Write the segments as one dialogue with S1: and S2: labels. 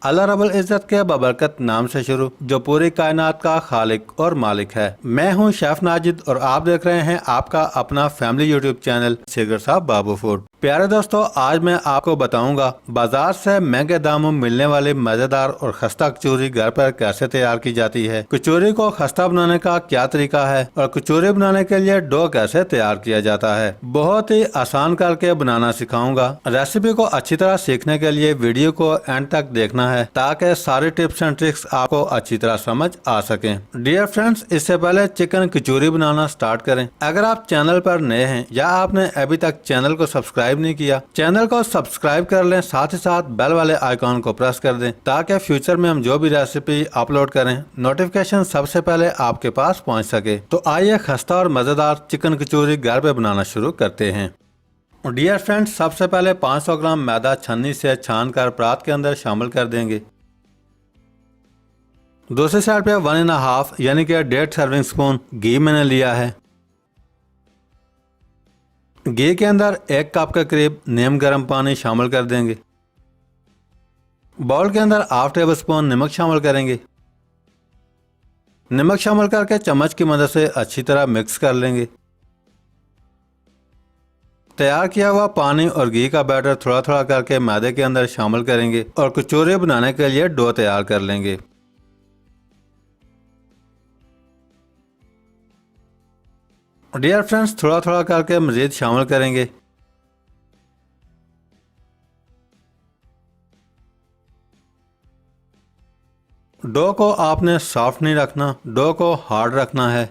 S1: अल्लाह रब्बुल इज़्ज़त के बबरकत नाम से शुरू, जो पूरी कायनात का खालिक और मालिक है। मैं हूं शेफ नाजिद और आप देख रहे हैं आपका अपना फैमिली यूट्यूब चैनल सिगर साहब बाबू फूड। प्यारे दोस्तों, आज मैं आपको बताऊंगा बाजार से महंगे दामों में मिलने वाली मजेदार और खस्ता कचौरी घर पर कैसे तैयार की जाती है, कचौरी को खस्ता बनाने का क्या तरीका है और कचौरी बनाने के लिए डो कैसे तैयार किया जाता है। बहुत ही आसान करके बनाना सिखाऊंगा। रेसिपी को अच्छी तरह सीखने के लिए वीडियो को एंड तक देखना है ताकि सारे टिप्स एंड ट्रिक्स आपको अच्छी तरह समझ आ सकें। डियर फ्रेंड्स, इससे पहले चिकन कचौरी बनाना स्टार्ट करें। अगर आप चैनल पर नए हैं या आपने अभी तक चैनल को सब्सक्राइब नहीं किया, चैनल को सब्सक्राइब कर लें, साथ ही साथ बेल वाले आइकॉन को प्रेस कर दें ताकि फ्यूचर में हम जो भी रेसिपी अपलोड करें नोटिफिकेशन सबसे पहले आपके पास पहुंच सके। तो आइए खस्ता और मजेदार चिकन कचौरी घर पे बनाना शुरू करते हैं। डियर फ्रेंड्स, सबसे पहले 500 ग्राम मैदा छन्नी से छान कर परात के अंदर शामिल कर देंगे। दूसरी साइड पे 1.5 यानी कि 1.5 सर्विंग स्पून घी मैंने लिया है। घी के अंदर 1 कप के करीब नीम गर्म पानी शामिल कर देंगे। बाउल के अंदर हाफ टेबल स्पून नमक शामिल करेंगे। नमक शामिल करके चम्मच की मदद से अच्छी तरह मिक्स कर लेंगे। तैयार किया हुआ पानी और घी का बैटर थोड़ा थोड़ा करके मैदे के अंदर शामिल करेंगे और कचौरी बनाने के लिए डो तैयार कर लेंगे। डियर फ्रेंड्स, थोड़ा थोड़ा करके मजीद शामिल करेंगे। डो को आपने सॉफ्ट नहीं रखना, डो को हार्ड रखना है।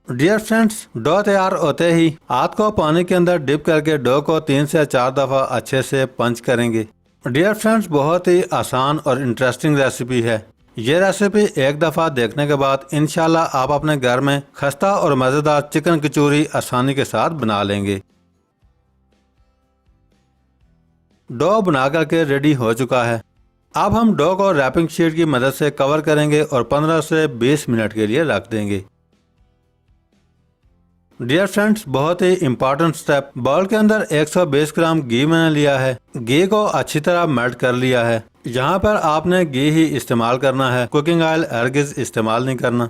S1: डियर फ्रेंड्स, डो तैयार होते ही हाथ को पानी के अंदर डिप करके डो को 3 से 4 दफा अच्छे से पंच करेंगे। डियर फ्रेंड्स, बहुत ही आसान और इंटरेस्टिंग रेसिपी है। ये रेसिपी एक दफा देखने के बाद इंशाल्लाह आप अपने घर में खस्ता और मजेदार चिकन कचौरी आसानी के साथ बना लेंगे। डो बना करके रेडी हो चुका है। अब हम डो को रैपिंग शीट की मदद से कवर करेंगे और 15 से 20 मिनट के लिए रख देंगे। डियर फ्रेंड्स, बहुत ही इम्पोर्टेंट स्टेप, बाउल के अंदर 120 ग्राम घी मैंने लिया है। घी को अच्छी तरह मेल्ट कर लिया है। यहाँ पर आपने घी ही इस्तेमाल करना है, कुकिंग ऑयल हरगिज इस्तेमाल नहीं करना।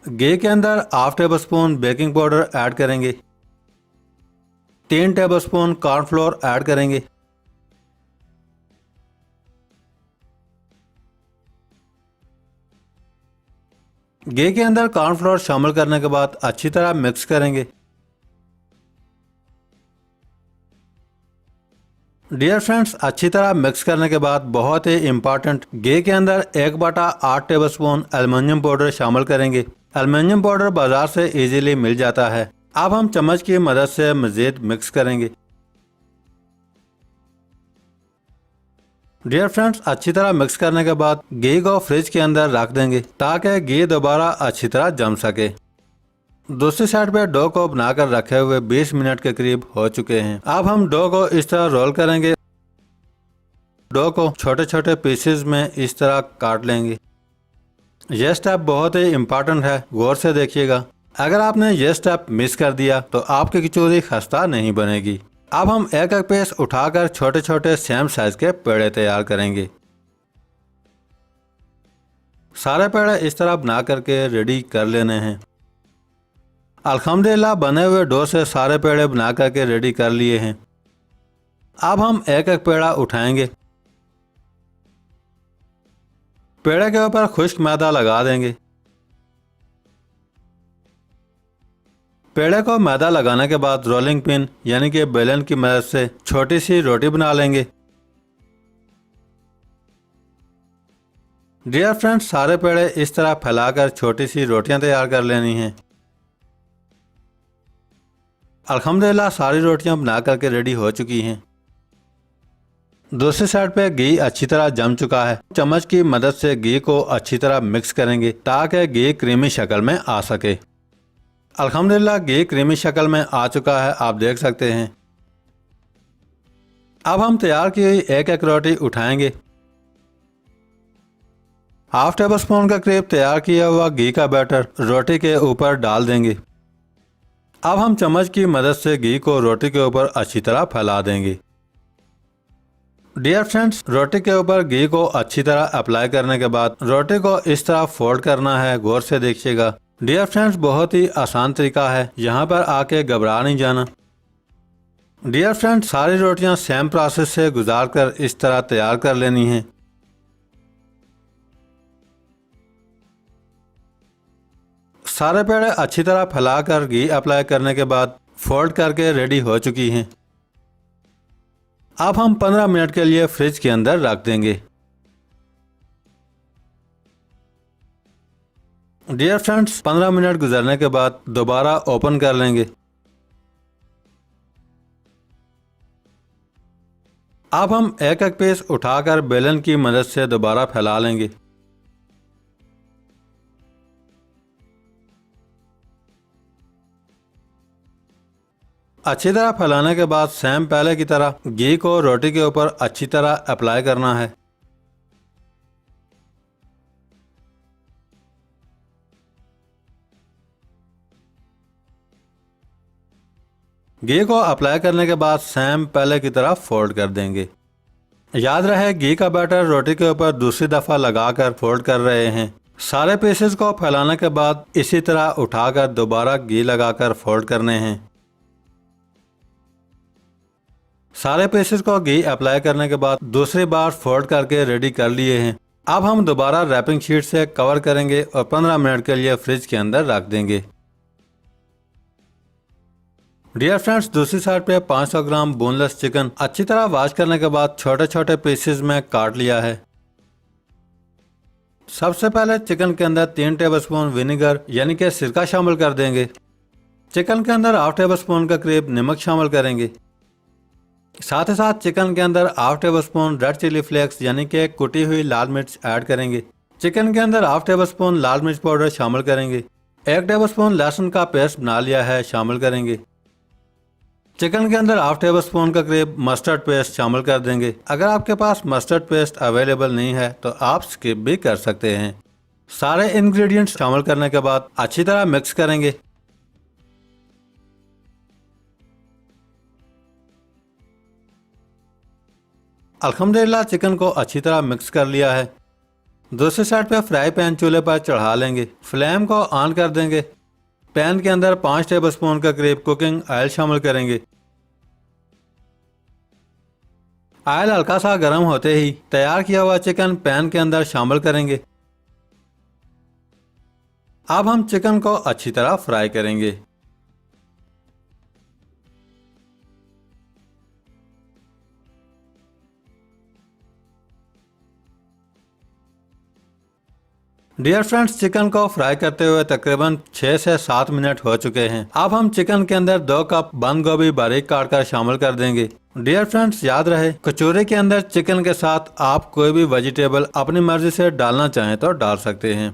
S1: घी के अंदर half table spoon baking powder add करेंगे। 3 टेबल स्पून कॉर्नफ्लोर ऐड करेंगे। घी के अंदर कॉर्नफ्लोर शामिल करने के बाद अच्छी तरह मिक्स करेंगे। डियर फ्रेंड्स, अच्छी तरह मिक्स करने के बाद बहुत ही इम्पोर्टेंट, घी के अंदर 1/8 टेबल स्पून एल्युमिनियम पाउडर शामिल करेंगे। एल्युमिनियम पाउडर बाजार से इजीली मिल जाता है। अब हम चम्मच की मदद से मजीद मिक्स करेंगे। डियर फ्रेंड्स, अच्छी तरह मिक्स करने के बाद घी को फ्रिज के अंदर रख देंगे ताकि घी दोबारा अच्छी तरह जम सके। दूसरी साइड पे डो को बनाकर रखे हुए 20 मिनट के करीब हो चुके हैं। अब हम डो को इस तरह रोल करेंगे। डो को छोटे छोटे पीसेस में इस तरह काट लेंगे। यह स्टेप बहुत ही इम्पोर्टेंट है, गौर से देखिएगा। अगर आपने यह स्टेप मिस कर दिया तो आपकी कचौरी खस्ता नहीं बनेगी। अब हम एक एक पीस उठाकर छोटे छोटे सेम साइज के पेड़े तैयार करेंगे। सारे पेड़े इस तरह बना करके रेडी कर लेने हैं। अल्हम्दुलिल्लाह, बने हुए डो से सारे पेड़े बना करके रेडी कर लिए हैं। अब हम एक एक पेड़ा उठाएंगे। पेड़े के ऊपर खुश्क मैदा लगा देंगे। पेड़े को मैदा लगाने के बाद रोलिंग पिन यानी कि बेलन की मदद से छोटी सी रोटी बना लेंगे। डियर फ्रेंड्स, सारे पेड़े इस तरह फैलाकर छोटी सी रोटियां तैयार कर लेनी हैं। अल्हम्दुलिल्लाह, सारी रोटियां बना करके रेडी हो चुकी हैं। दूसरी साइड पे घी अच्छी तरह जम चुका है। चम्मच की मदद से घी को अच्छी तरह मिक्स करेंगे ताकि घी क्रीमी शक्ल में आ सके। अल्हम्दुलिल्लाह, घी क्रीमी शक्ल में आ चुका है, आप देख सकते हैं। अब हम तैयार की हुई एक एक रोटी उठाएंगे। हाफ टेबल स्पून के करीब तैयार किया हुआ घी का बैटर रोटी के ऊपर डाल देंगे। अब हम चम्मच की मदद से घी को रोटी के ऊपर अच्छी तरह फैला देंगे। डियर फ्रेंड्स, रोटी के ऊपर घी को अच्छी तरह अप्लाई करने के बाद रोटी को इस तरह फोल्ड करना है। गौर से देखिएगा। डियर फ्रेंड्स, बहुत ही आसान तरीका है, यहाँ पर आके घबरा नहीं जाना। डियर फ्रेंड्स, सारी रोटियां सेम प्रोसेस से गुजार कर इस तरह तैयार कर लेनी है। सारे पेड़े अच्छी तरह फैलाकर घी अप्लाई करने के बाद फोल्ड करके रेडी हो चुकी हैं। अब हम 15 मिनट के लिए फ्रिज के अंदर रख देंगे। डियर फ्रेंड्स, 15 मिनट गुजरने के बाद दोबारा ओपन कर लेंगे। अब हम एक एक पीस उठाकर बेलन की मदद से दोबारा फैला लेंगे। अच्छी तरह फैलाने के बाद सेम पहले की तरह घी को रोटी के ऊपर अच्छी तरह अप्लाई करना है। घी को अप्लाई करने के बाद सेम पहले की तरह फोल्ड कर देंगे। याद रहे, घी का बैटर रोटी के ऊपर दूसरी दफा लगाकर फोल्ड कर रहे हैं। सारे पीसेस को फैलाने के बाद इसी तरह उठाकर दोबारा घी लगाकर फोल्ड करने हैं। सारे पीसेस को घी अप्लाई करने के बाद दूसरी बार फोल्ड करके रेडी कर लिए हैं। अब हम दोबारा रैपिंग शीट से कवर करेंगे और 15 मिनट के लिए फ्रिज के अंदर रख देंगे। डियर फ्रेंड्स, दूसरी साइड पे 500 ग्राम बोनलेस चिकन अच्छी तरह वॉश करने के बाद छोटे छोटे पीसेस में काट लिया है। सबसे पहले चिकन के अंदर 3 टेबलस्पून विनेगर यानी कि सिरका शामिल कर देंगे। चिकन के अंदर हाफ टेबल स्पून का करीब नमक शामिल करेंगे। साथ ही साथ चिकन के अंदर half tablespoon red chilli flakes यानी कि कुटी हुई लाल मिर्च ऐड करेंगे। चिकन के अंदर हाफ टेबल स्पून लाल मिर्च पाउडर शामिल करेंगे। 1 टेबल स्पून लहसुन का पेस्ट बना लिया है, शामिल करेंगे। चिकन के अंदर हाफ टेबल स्पून का करीब मस्टर्ड पेस्ट शामिल कर देंगे। अगर आपके पास मस्टर्ड पेस्ट अवेलेबल नहीं है तो आप स्किप भी कर सकते हैं। सारे इंग्रेडिएंट्स शामिल करने के बाद अच्छी तरह मिक्स करेंगे। अल्हम्दुलिल्लाह, चिकन को अच्छी तरह मिक्स कर लिया है। दूसरी साइड पे फ्राई पैन चूल्हे पर चढ़ा लेंगे। फ्लेम को ऑन कर देंगे। पैन के अंदर 5 टेबल स्पून का करीब कुकिंग ऑयल शामिल करेंगे। ऑयल हल्का सा गर्म होते ही तैयार किया हुआ चिकन पैन के अंदर शामिल करेंगे। अब हम चिकन को अच्छी तरह फ्राई करेंगे। डियर फ्रेंड्स, चिकन को फ्राई करते हुए तकरीबन 6 से 7 मिनट हो चुके हैं। अब हम चिकन के अंदर 2 कप बंद गोभी बारीक काट कर शामिल कर देंगे। डियर फ्रेंड्स, याद रहे, कचौरी के अंदर चिकन के साथ आप कोई भी वेजिटेबल अपनी मर्जी से डालना चाहें तो डाल सकते हैं।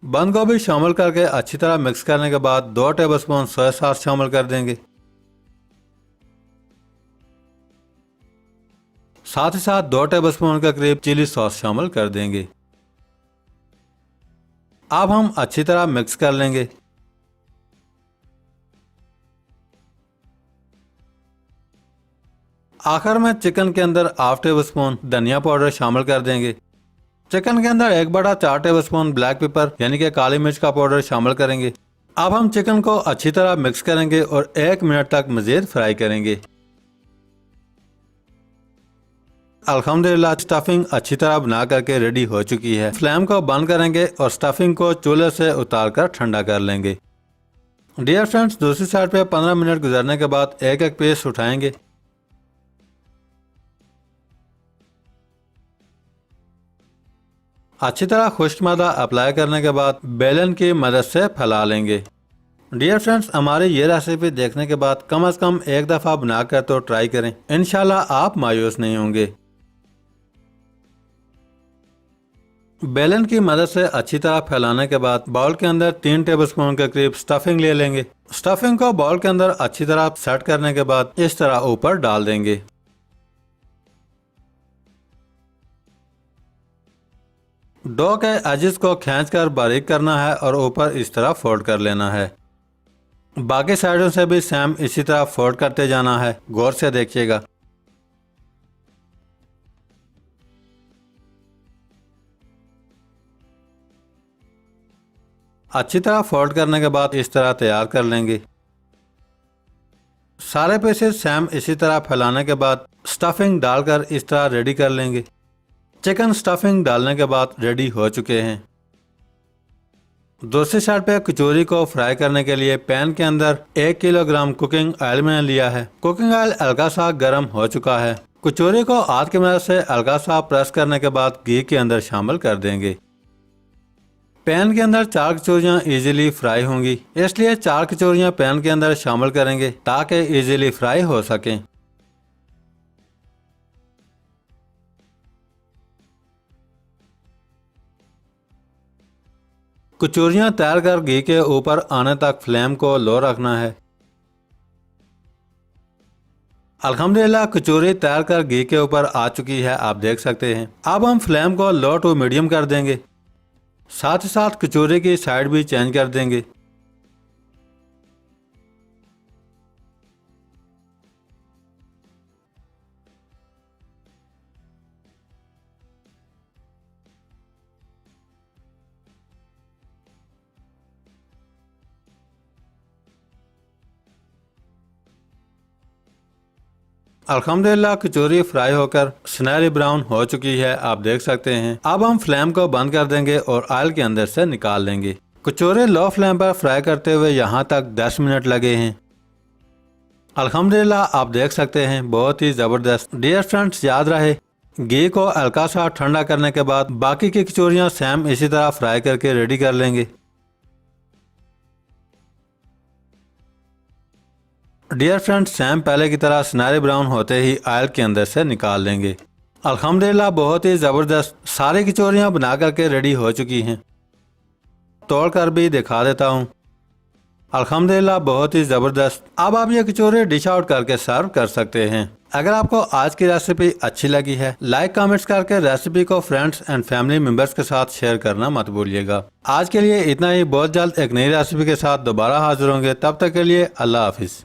S1: बंद गोभी शामिल करके अच्छी तरह मिक्स करने के बाद 2 टेबल स्पून सोया सॉस शामिल कर देंगे। साथ ही साथ 2 टेबल स्पून का करीब चिली सॉस शामिल कर देंगे। अब हम अच्छी तरह मिक्स कर लेंगे। आखिर में चिकन के अंदर हाफ टेबल स्पून धनिया पाउडर शामिल कर देंगे। चिकन के अंदर 1/4 टेबल स्पून ब्लैक पेपर यानी कि काली मिर्च का पाउडर शामिल करेंगे। अब हम चिकन को अच्छी तरह मिक्स करेंगे और 1 मिनट तक मजीद फ्राई करेंगे। अल्हम्दुलिल्लाह, स्टफिंग अच्छी तरह बना करके रेडी हो चुकी है। फ्लेम को बंद करेंगे और स्टफिंग को चूल्हे से उतारकर ठंडा कर लेंगे। डियर फ्रेंड्स, दूसरी साइड पे 15 मिनट गुजरने के बाद एक एक पीस उठाएंगे। अच्छी तरह खुश्क मैदा अप्लाई करने के बाद बेलन की मदद से फैला लेंगे। डियर फ्रेंड्स, हमारी ये रेसिपी देखने के बाद कम से कम एक दफ़ा बनाकर तो ट्राई करें। इंशाल्लाह आप मायूस नहीं होंगे। बेलन की मदद से अच्छी तरह फैलाने के बाद बाउल के अंदर 3 टेबलस्पून के करीब स्टफिंग ले लेंगे। स्टफिंग को बाउल के अंदर अच्छी तरह सेट करने के बाद इस तरह ऊपर डाल देंगे। डो के एजेस को खींचकर बारीक करना है और ऊपर इस तरह फोल्ड कर लेना है। बाकी साइडों से भी सेम इसी तरह फोल्ड करते जाना है, गौर से देखिएगा। अच्छी तरह फोल्ड करने के बाद इस तरह तैयार कर लेंगे। सारे पीसेस सेम इसी तरह फैलाने के बाद स्टफिंग डालकर इस तरह रेडी कर लेंगे। चिकन स्टफिंग डालने के बाद रेडी हो चुके हैं। दूसरी साइड पे कचौरी को फ्राई करने के लिए पैन के अंदर 1 किलोग्राम कुकिंग ऑयल मैंने लिया है। कुकिंग ऑयल हल्का सा गर्म हो चुका है। कचौरी को हाथ की मदद से हल्का सा प्रेस करने के बाद घी के अंदर शामिल कर देंगे। पैन के अंदर 4 कचौरियाँ इजीली फ्राई होंगी, इसलिए 4 कचौरियाँ पैन के अंदर शामिल करेंगे ताकि इजीली फ्राई हो सकें। कचौरियाँ तैयार कर घी के ऊपर आने तक फ्लेम को लो रखना है। अल्हम्दुलिल्लाह कचौरी तैयार कर घी के ऊपर आ चुकी है, आप देख सकते हैं। अब हम फ्लेम को लो टू मीडियम कर देंगे। साथ ही साथ कचौरी की साइड भी चेंज कर देंगे। अल्हम्दुलिल्लाह कचौरी फ्राई होकर सुनहरी ब्राउन हो चुकी है, आप देख सकते हैं। अब हम फ्लेम को बंद कर देंगे और ऑयल के अंदर से निकाल लेंगे। कचौरी लो फ्लेम पर फ्राई करते हुए यहाँ तक 10 मिनट लगे हैं। अल्हम्दुलिल्लाह आप देख सकते हैं, बहुत ही ज़बरदस्त। डियर फ्रेंड्स, याद रहे घी को हल्का सा ठंडा करने के बाद बाकी की कचौरियाँ सेम इसी तरह फ्राई करके रेडी कर लेंगे। डियर फ्रेंड्स, सेम पहले की तरह सुनहरे ब्राउन होते ही ऑयल के अंदर से निकाल लेंगे। अल्हम्दुलिल्लाह बहुत ही ज़बरदस्त सारी कचौरियाँ बना करके रेडी हो चुकी हैं। तोड़ कर भी दिखा देता हूँ। अल्हम्दुलिल्लाह बहुत ही ज़बरदस्त। अब आप ये कचौरी डिश आउट करके सर्व कर सकते हैं। अगर आपको आज की रेसिपी अच्छी लगी है, लाइक कमेंट्स करके रेसिपी को फ्रेंड्स एंड फैमिली मेंबर्स के साथ शेयर करना मत भूलिएगा। आज के लिए इतना ही। बहुत जल्द एक नई रेसिपी के साथ दोबारा हाजिर होंगे। तब तक के लिए अल्लाह हाफिज़।